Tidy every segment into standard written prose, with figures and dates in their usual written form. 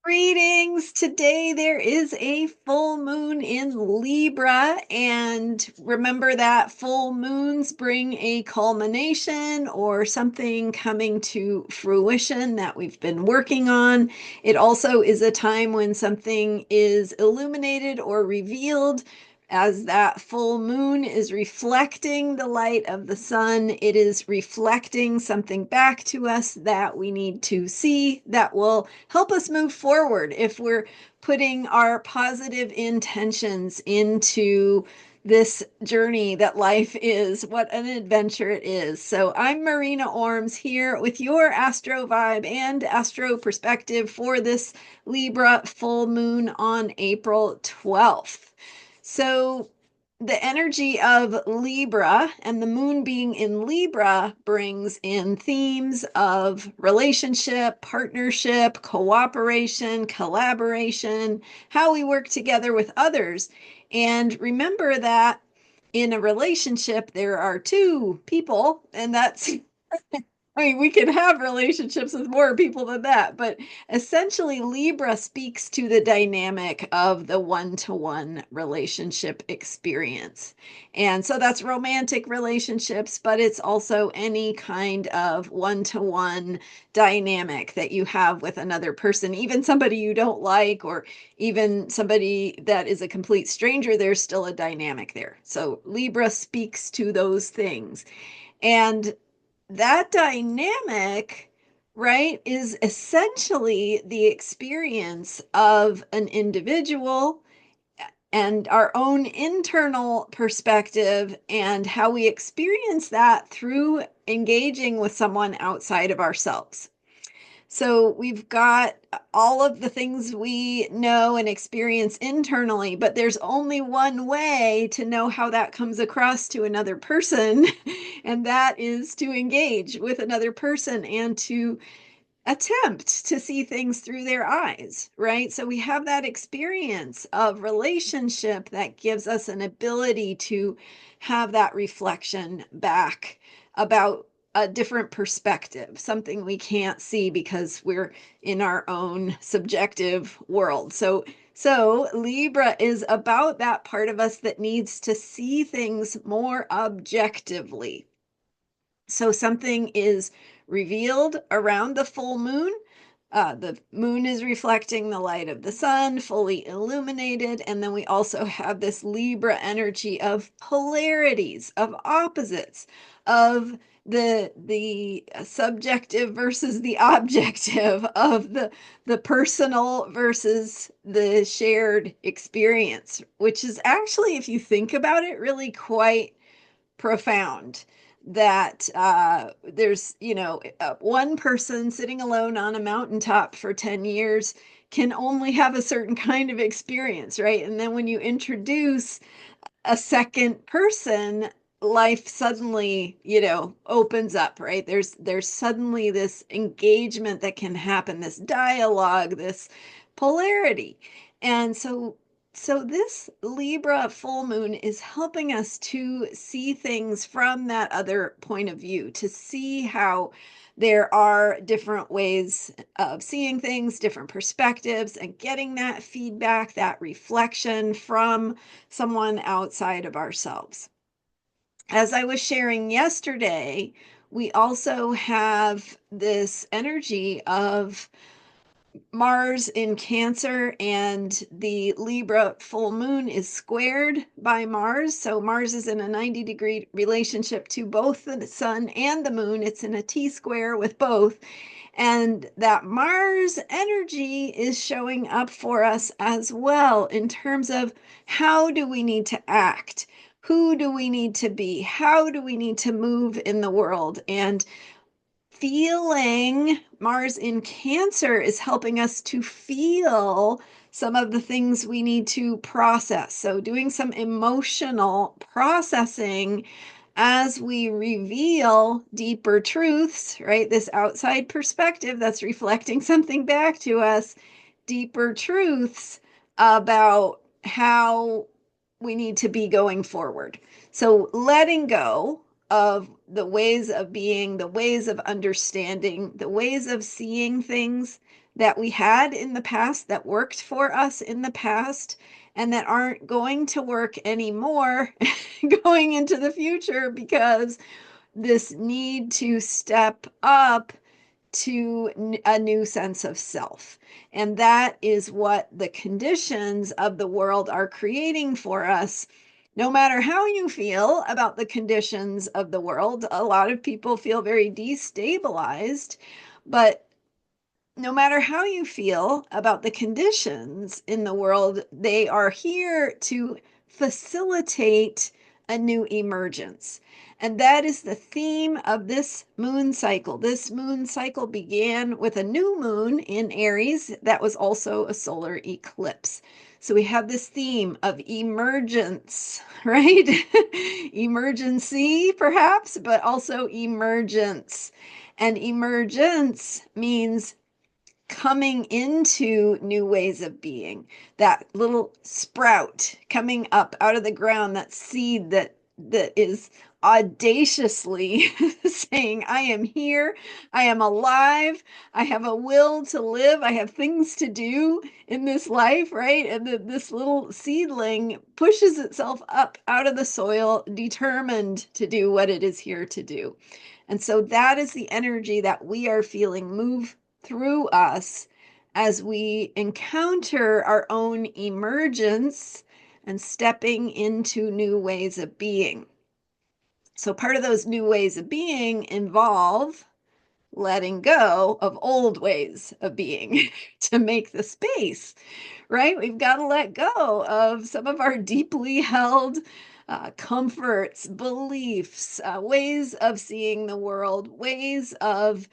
Greetings. Today there is a full moon in Libra, and remember that full moons bring a culmination or something coming to fruition that we've been working on. It also is a time when something is illuminated or revealed. As that full moon is reflecting the light of the sun, it is reflecting something back to us that we need to see that will help us move forward if we're putting our positive intentions into this journey that life is. What an adventure it is. So I'm Marina Orms here with your Astro Vibe and Astro Perspective for this Libra full moon on April 12th. So the energy of Libra and the moon being in Libra brings in themes of relationship, partnership, cooperation, collaboration, how we work together with others. And remember that in a relationship, there are two people, and that's I mean, we can have relationships with more people than that, but essentially, Libra speaks to the dynamic of the one-to-one relationship experience. And so that's romantic relationships, but it's also any kind of one-to-one dynamic that you have with another person, even somebody you don't like, or even somebody that is a complete stranger, there's still a dynamic there. So Libra speaks to those things. And that dynamic, right, is essentially the experience of an individual and our own internal perspective and how we experience that through engaging with someone outside of ourselves. So we've got all of the things we know and experience internally, but there's only one way to know how that comes across to another person, and that is to engage with another person and to attempt to see things through their eyes, right? So we have that experience of relationship that gives us an ability to have that reflection back about a different perspective, something we can't see because we're in our own subjective world. So Libra is about that part of us that needs to see things more objectively. So something is revealed around the full moon. The moon is reflecting the light of the sun, fully illuminated. And then we also have this Libra energy of polarities, of opposites, of the subjective versus the objective, of the personal versus the shared experience, which is actually, if you think about it, really quite profound. That there's, one person sitting alone on a mountaintop for 10 years can only have a certain kind of experience, right? And then when you introduce a second person, life suddenly, opens up, right? There's suddenly this engagement that can happen, this dialogue, this polarity. And so this Libra full moon is helping us to see things from that other point of view, to see how there are different ways of seeing things, different perspectives, and getting that feedback, that reflection from someone outside of ourselves. As I was sharing yesterday, we also have this energy of Mars in Cancer, and the Libra full moon is squared by Mars. So Mars is in a 90-degree relationship to both the sun and the moon. It's in a T square with both. And that Mars energy is showing up for us as well in terms of how do we need to act? Who do we need to be? How do we need to move in the world? And feeling Mars in Cancer is helping us to feel some of the things we need to process. So, doing some emotional processing as we reveal deeper truths, right? This outside perspective that's reflecting something back to us, deeper truths about how we need to be going forward. So, letting go of the ways of being, the ways of understanding, the ways of seeing things that we had in the past that worked for us in the past and that aren't going to work anymore going into the future, because this need to step up to a new sense of self. And that is what the conditions of the world are creating for us. No matter how you feel about the conditions of the world, a lot of people feel very destabilized, but no matter how you feel about the conditions in the world, they are here to facilitate a new emergence. And that is the theme of this moon cycle. This moon cycle began with a new moon in Aries that was also a solar eclipse. So we have this theme of emergence, right? Emergency, perhaps, but also emergence. And emergence means coming into new ways of being, that little sprout coming up out of the ground, that seed that is audaciously saying, I am here, I am alive, I have a will to live, I have things to do in this life, right? And this little seedling pushes itself up out of the soil, determined to do what it is here to do. And so that is the energy that we are feeling move through us as we encounter our own emergence and stepping into new ways of being. So part of those new ways of being involve letting go of old ways of being to make the space, right? We've got to let go of some of our deeply held comforts, beliefs, ways of seeing the world, ways of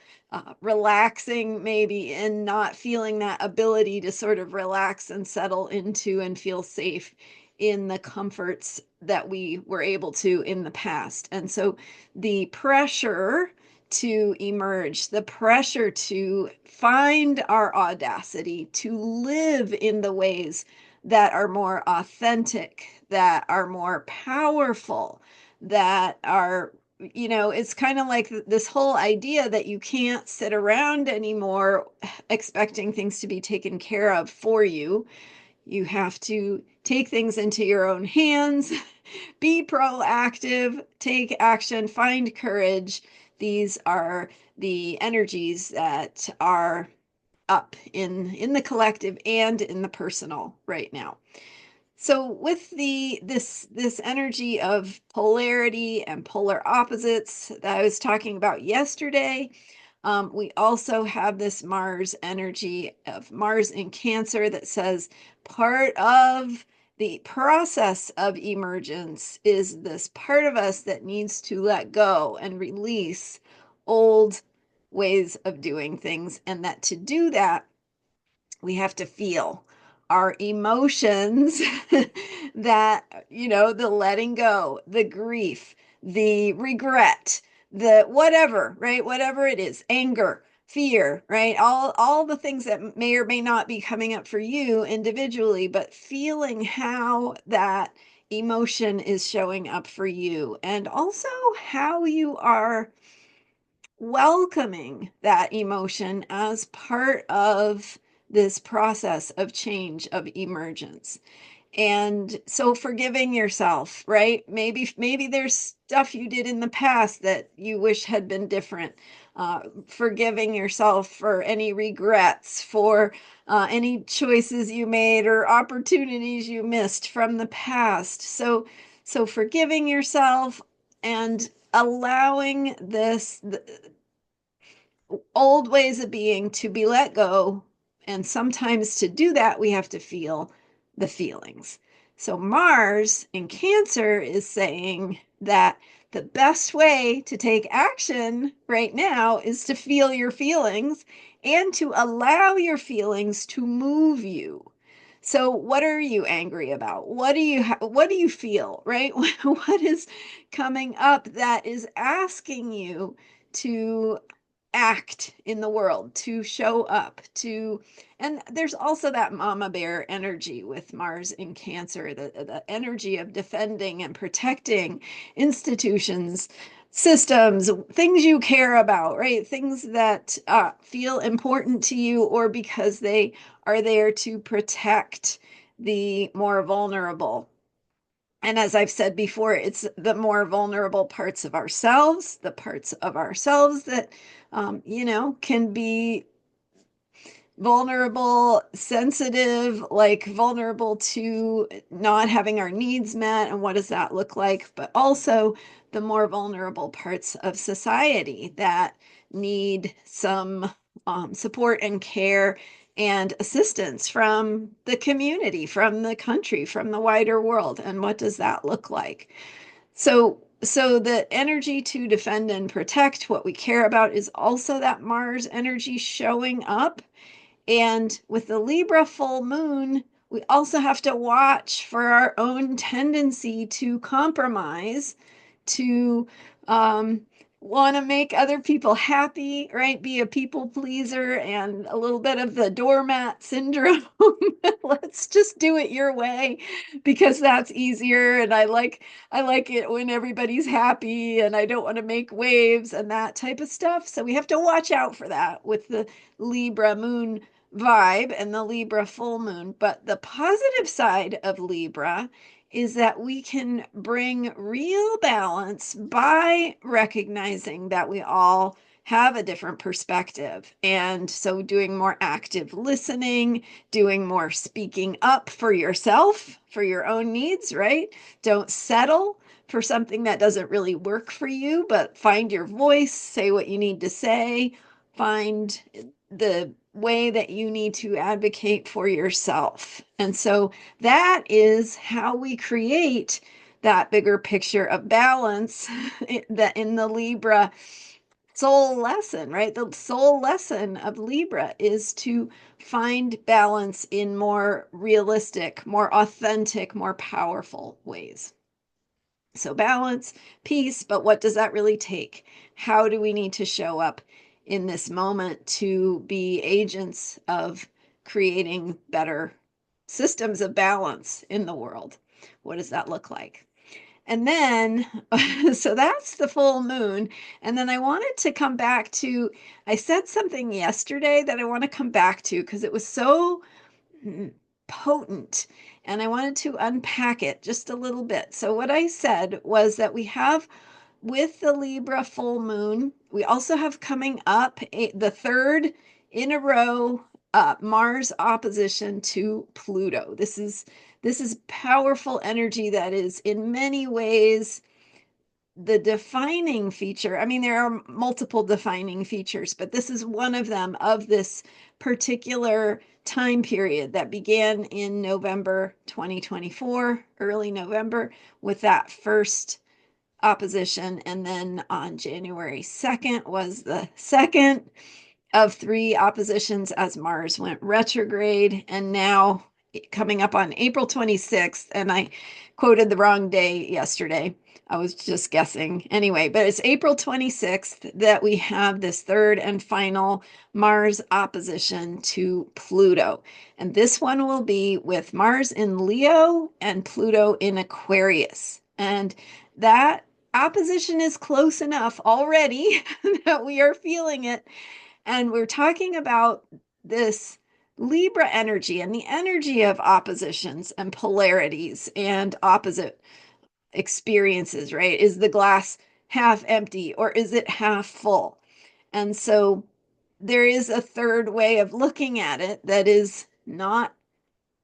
relaxing maybe, and not feeling that ability to sort of relax and settle into and feel safe in the comforts that we were able to in the past. And so the pressure to emerge, the pressure to find our audacity, to live in the ways that are more authentic, that are more powerful, that are, it's kind of like this whole idea that you can't sit around anymore expecting things to be taken care of for you. You have to take things into your own hands, be proactive, take action, find courage. These are the energies that are up in the collective and in the personal right now. So with this energy of polarity and polar opposites that I was talking about yesterday, we also have this Mars energy of Mars in Cancer that says part of the process of emergence is this part of us that needs to let go and release old ways of doing things, and that to do that, we have to feel our emotions that, the letting go, the grief, the regret, the whatever, right? Whatever it is, anger, fear, right? All the things that may or may not be coming up for you individually, but feeling how that emotion is showing up for you, and also how you are welcoming that emotion as part of this process of change, of emergence. And so forgiving yourself, right? Maybe there's stuff you did in the past that you wish had been different. Forgiving yourself for any regrets, for any choices you made or opportunities you missed from the past. So forgiving yourself and allowing this old ways of being to be let go. And sometimes to do that, we have to feel the feelings. So Mars in Cancer is saying that the best way to take action right now is to feel your feelings and to allow your feelings to move you. So what are you angry about? What do you feel, right? What is coming up that is asking you to act in the world, to show up, and there's also that mama bear energy with Mars in Cancer, the energy of defending and protecting institutions, systems, things you care about, right? Things that feel important to you, or because they are there to protect the more vulnerable. And as I've said before, it's the more vulnerable parts of ourselves, the parts of ourselves that, can be vulnerable, sensitive, like vulnerable to not having our needs met. And what does that look like? But also the more vulnerable parts of society that need some support and care and assistance from the community, from the country, from the wider world. And what does that look like? So the energy to defend and protect what we care about is also that Mars energy showing up. And with the Libra full moon, we also have to watch for our own tendency to compromise, to um, want to make other people happy, right? Be a people pleaser and a little bit of the doormat syndrome. Let's just do it your way because that's easier. And I like it when everybody's happy and I don't want to make waves and that type of stuff. So we have to watch out for that with the Libra moon vibe and the Libra full moon. But the positive side of Libra is that we can bring real balance by recognizing that we all have a different perspective. And so doing more active listening, doing more speaking up for yourself, for your own needs, right? Don't settle for something that doesn't really work for you, but find your voice, say what you need to say, find the way that you need to advocate for yourself. And so that is how we create that bigger picture of balance that in the Libra soul lesson, right? The soul lesson of Libra is to find balance in more realistic, more authentic, more powerful ways. So balance, peace, but what does that really take? How do we need to show up in this moment to be agents of creating better systems of balance in the world? What does that look like? And then, so that's the full moon. And then I wanted to come back to, I said something yesterday that I want to come back to because it was so potent and I wanted to unpack it just a little bit. So, what I said was that we have with the Libra full moon, we also have coming up the third in a row Mars opposition to Pluto. This is powerful energy that is in many ways the defining feature. I mean, there are multiple defining features, but this is one of them of this particular time period that began in November 2024, early November, with that first opposition. And then on January 2nd was the second of three oppositions as Mars went retrograde. And now coming up on April 26th, and I quoted the wrong day yesterday. I was just guessing anyway, but it's April 26th that we have this third and final Mars opposition to Pluto. And this one will be with Mars in Leo and Pluto in Aquarius. And that opposition is close enough already that we are feeling it. And we're talking about this Libra energy and the energy of oppositions and polarities and opposite experiences, right? Is the glass half empty or is it half full? And so there is a third way of looking at it that is not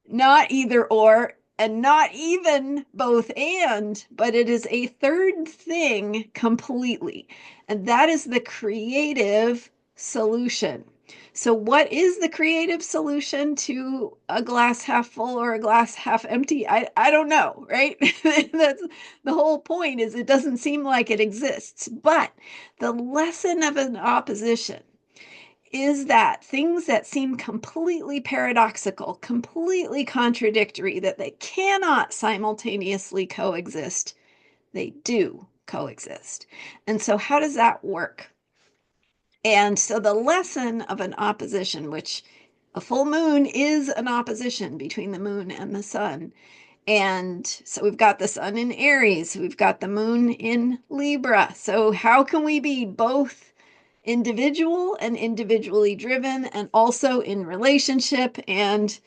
either or and not even both and, but it is a third thing completely. And that is the creative solution. So, what is the creative solution to a glass half full or a glass half empty? I don't know, right? That's the whole point is it doesn't seem like it exists. But the lesson of an opposition is that things that seem completely paradoxical, completely contradictory, that they cannot simultaneously coexist, they do coexist. And so, how does that work? And so, the lesson of an opposition, which a full moon is an opposition between the moon and the sun, And so we've got the sun in Aries, we've got the moon in Libra. So, how can we be both individual and individually driven, and also in relationship and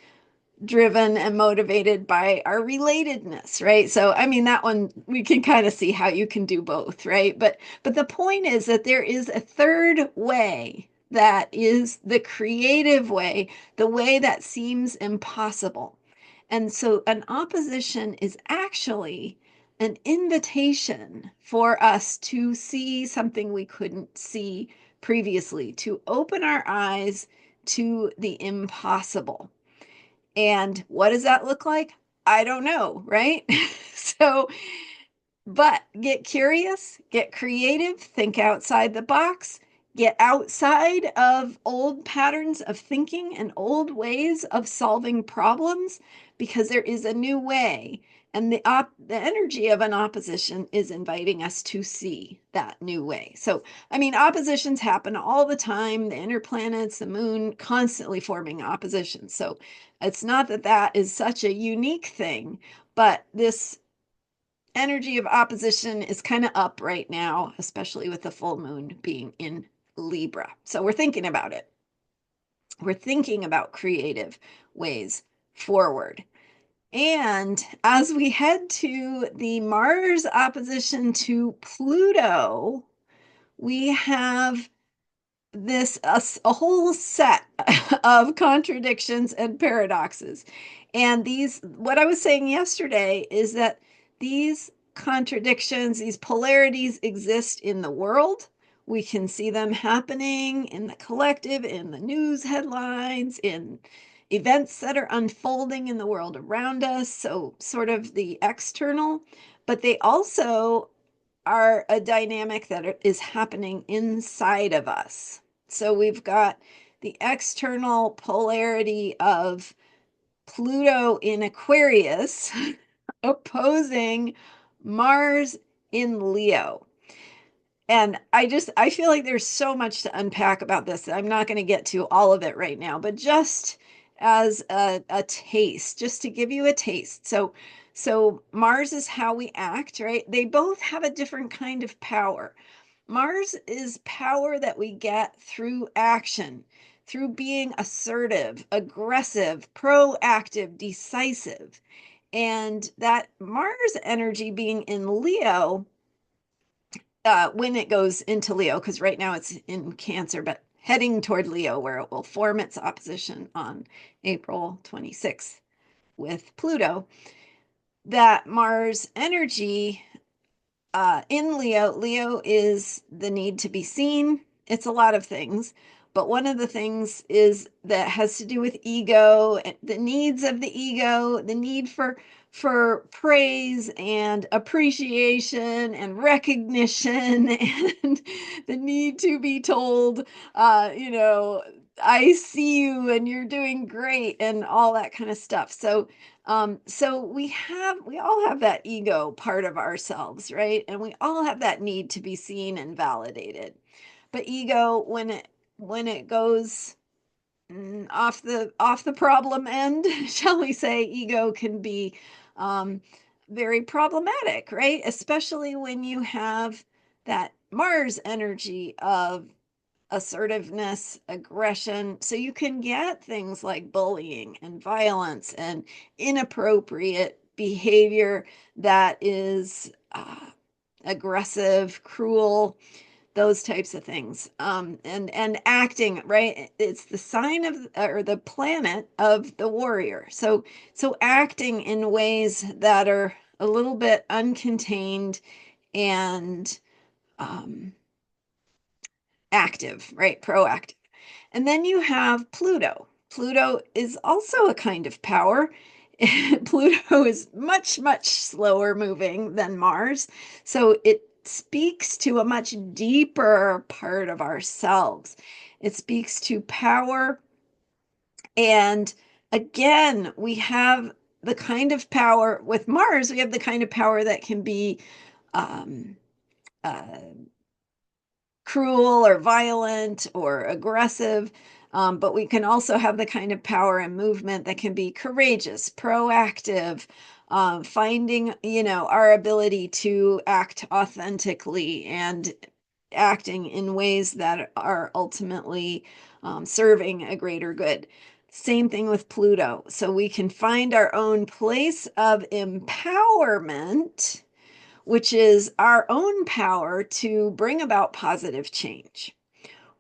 driven and motivated by our relatedness, right? So I mean, that one we can kind of see how you can do both, right? But the point is that there is a third way, that is the creative way, the way that seems impossible. And so an opposition is actually an invitation for us to see something we couldn't see previously, to open our eyes to the impossible. And what does that look like? I don't know, right? So, but get curious, get creative, think outside the box, get outside of old patterns of thinking and old ways of solving problems, because there is a new way. And the energy of an opposition is inviting us to see that new way. So, I mean, oppositions happen all the time. The inner planets, the moon, constantly forming oppositions. So, it's not that that is such a unique thing, but this energy of opposition is kind of up right now, especially with the full moon being in Libra. So we're thinking about it. We're thinking about creative ways forward. And as we head to the Mars opposition to Pluto, we have this a whole set of contradictions and paradoxes. And these, what I was saying yesterday is that these contradictions, these polarities exist in the world. We can see them happening in the collective, in the news headlines, in events that are unfolding in the world around us. So, sort of the external, but they also are a dynamic that is happening inside of us. So we've got the external polarity of Pluto in Aquarius opposing Mars in Leo. And I feel like there's so much to unpack about this. I'm not going to get to all of it right now, but just as a taste, just to give you a taste. So Mars is how we act, right? They both have a different kind of power. Mars is power that we get through action, through being assertive, aggressive, proactive, decisive. And that Mars energy being in Leo, when it goes into Leo, because right now it's in Cancer, but heading toward Leo, where it will form its opposition on April 26th with Pluto, that Mars energy in Leo, Leo is the need to be seen. It's a lot of things, but one of the things is that has to do with ego, the needs of the ego, the need for praise and appreciation and recognition, and the need to be told, you know, I see you and you're doing great and all that kind of stuff. So we all have that ego part of ourselves, right? And we all have that need to be seen and validated. But ego, when it goes off the problem end, shall we say, ego can be um, very problematic, right? Especially when you have that Mars energy of assertiveness, aggression. So you can get things like bullying and violence and inappropriate behavior that is aggressive, cruel, those types of things. And acting, right? It's the sign of, or the planet of the warrior. So acting in ways that are a little bit uncontained and um, active, right? Proactive. And then you have Pluto. Pluto is also a kind of power. Pluto is much, much slower moving than Mars. So it speaks to a much deeper part of ourselves. It speaks to power. And again, we have the kind of power with Mars, we have the kind of power that can be um, uh, cruel or violent or aggressive. But we can also have the kind of power and movement that can be courageous, proactive, finding, our ability to act authentically and acting in ways that are ultimately serving a greater good. Same thing with Pluto. So we can find our own place of empowerment, which is our own power to bring about positive change.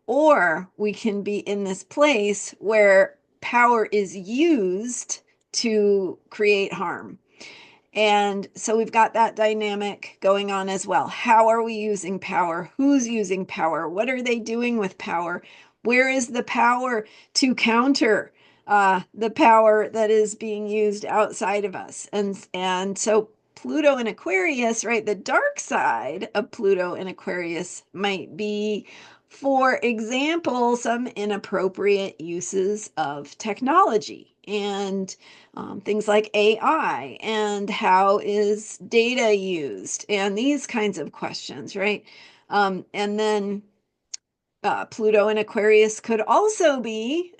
Or we can be in this place where power is used to create harm. And so we've got that dynamic going on as well. How are we using power? Who's using power? What are they doing with power? Where is the power to counter the power that is being used outside of us? And so Pluto in Aquarius, right? The dark side of Pluto in Aquarius might be, for example, some inappropriate uses of technology and things like AI, and how is data used, and these kinds of questions, right? And then Pluto in Aquarius could also be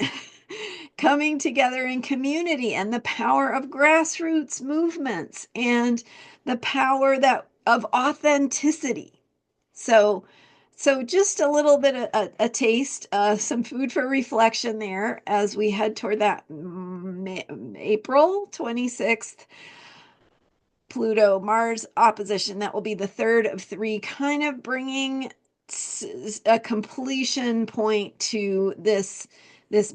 coming together in community, and the power of grassroots movements, and the power that of authenticity. So just a little bit of a taste, some food for reflection there as we head toward that April 26th Pluto Mars opposition. That will be the third of three, kind of bringing a completion point to this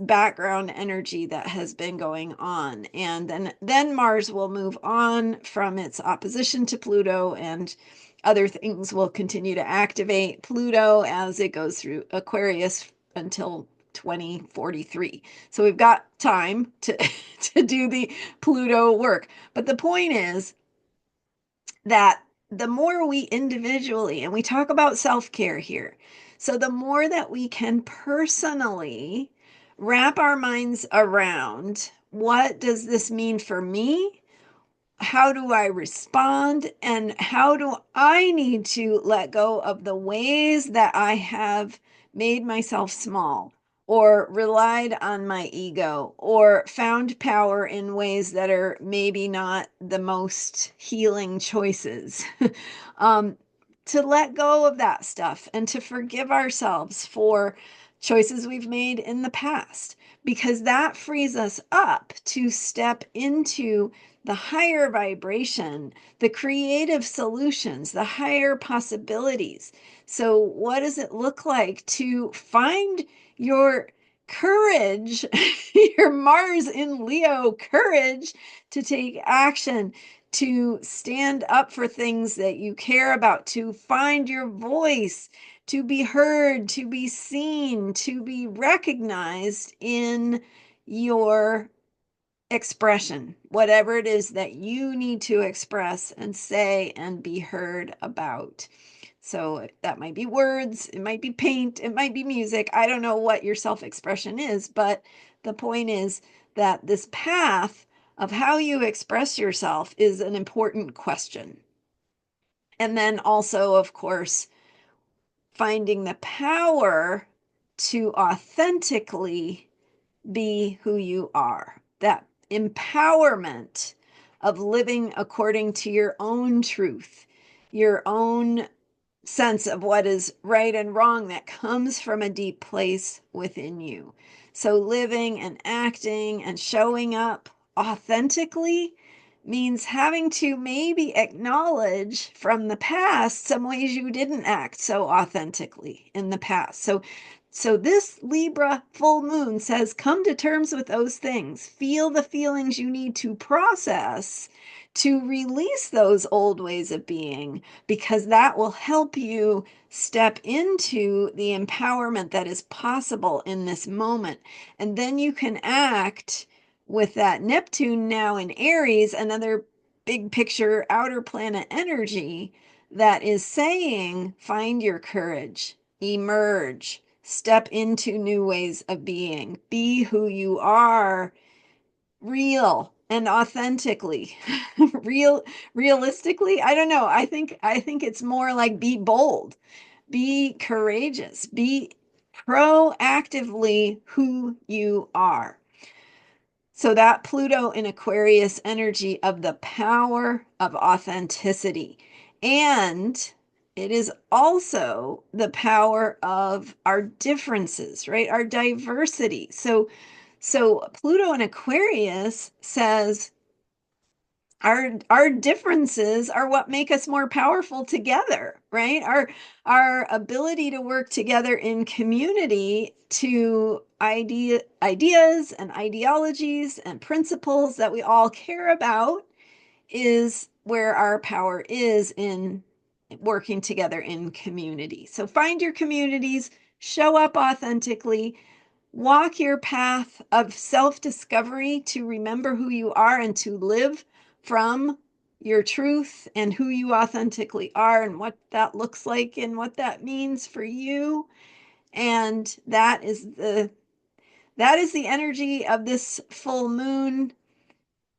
background energy that has been going on. And then Mars will move on from its opposition to Pluto, and other things will continue to activate Pluto as it goes through Aquarius until 2043. So we've got time to to do the Pluto work. But the point is that the more we individually, and we talk about self-care here, so the more that we can personally wrap our minds around, what does this mean for me? How do I respond? And how do I need to let go of the ways that I have made myself small, or relied on my ego, or found power in ways that are maybe not the most healing choices? um, to let go of that stuff and to forgive ourselves for choices we've made in the past, because that frees us up to step into the higher vibration, the creative solutions, the higher possibilities. So, what does it look like to find your courage, your Mars in Leo courage, to take action, to stand up for things that you care about, to find your voice, to be heard, to be seen, to be recognized in your expression, whatever it is that you need to express and say and be heard about. So that might be words, it might be paint, it might be music. I don't know what your self expression is, but the point is that this path of how you express yourself is an important question. And then also, of course, finding the power to authentically be who you are. That empowerment of living according to your own truth, your own sense of what is right and wrong, that comes from a deep place within you. So living and acting and showing up authentically means having to maybe acknowledge from the past some ways you didn't act so authentically in the past. So this Libra full moon says, come to terms with those things. Feel the feelings you need to process to release those old ways of being, because that will help you step into the empowerment that is possible in this moment. And then you can act with that Neptune now in Aries, another big picture outer planet energy that is saying, find your courage, emerge, step into new ways of being, be who you are, real and authentically. Realistically, I don't know. I think it's more like be bold, be courageous, be proactively who you are. So that Pluto in Aquarius energy of the power of authenticity. And it is also the power of our differences, right? Our diversity. So Pluto in Aquarius says our differences are what make us more powerful together, right? Our ability to work together in community to ideas and ideologies and principles that we all care about is where our power is, in working together in community. So find your communities, show up authentically, walk your path of self-discovery to remember who you are and to live from your truth and who you authentically are and what that looks like and what that means for you. And that is the energy of this full moon,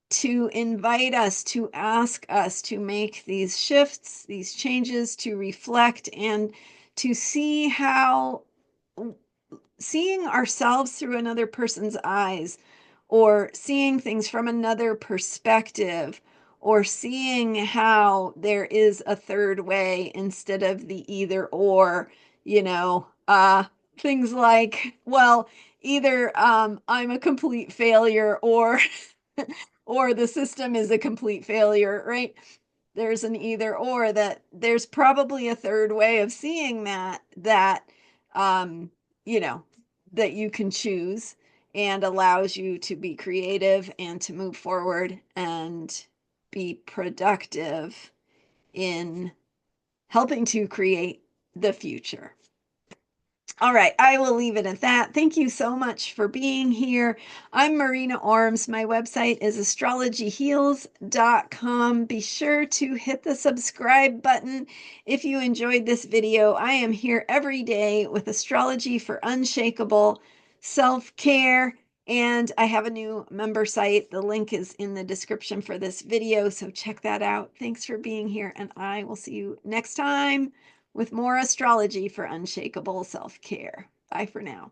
to invite us, to ask us to make these shifts, these changes, to reflect and to see how seeing ourselves through another person's eyes, or seeing things from another perspective, or seeing how there is a third way instead of the either or, you know, things like, well, either I'm a complete failure, or or the system is a complete failure, right? There's an either or, that there's probably a third way of seeing that um you know, that you can choose, and allows you to be creative and to move forward and be productive in helping to create the future. All right, I will leave it at that. Thank you so much for being here. I'm Marina Orms. My website is astrologyheals.com. Be sure to hit the subscribe button if you enjoyed this video. I am here every day with astrology for unshakable self-care, and I have a new member site. The link is in the description for this video, so check that out. Thanks for being here, and I will see you next time with more astrology for unshakable self-care. Bye for now.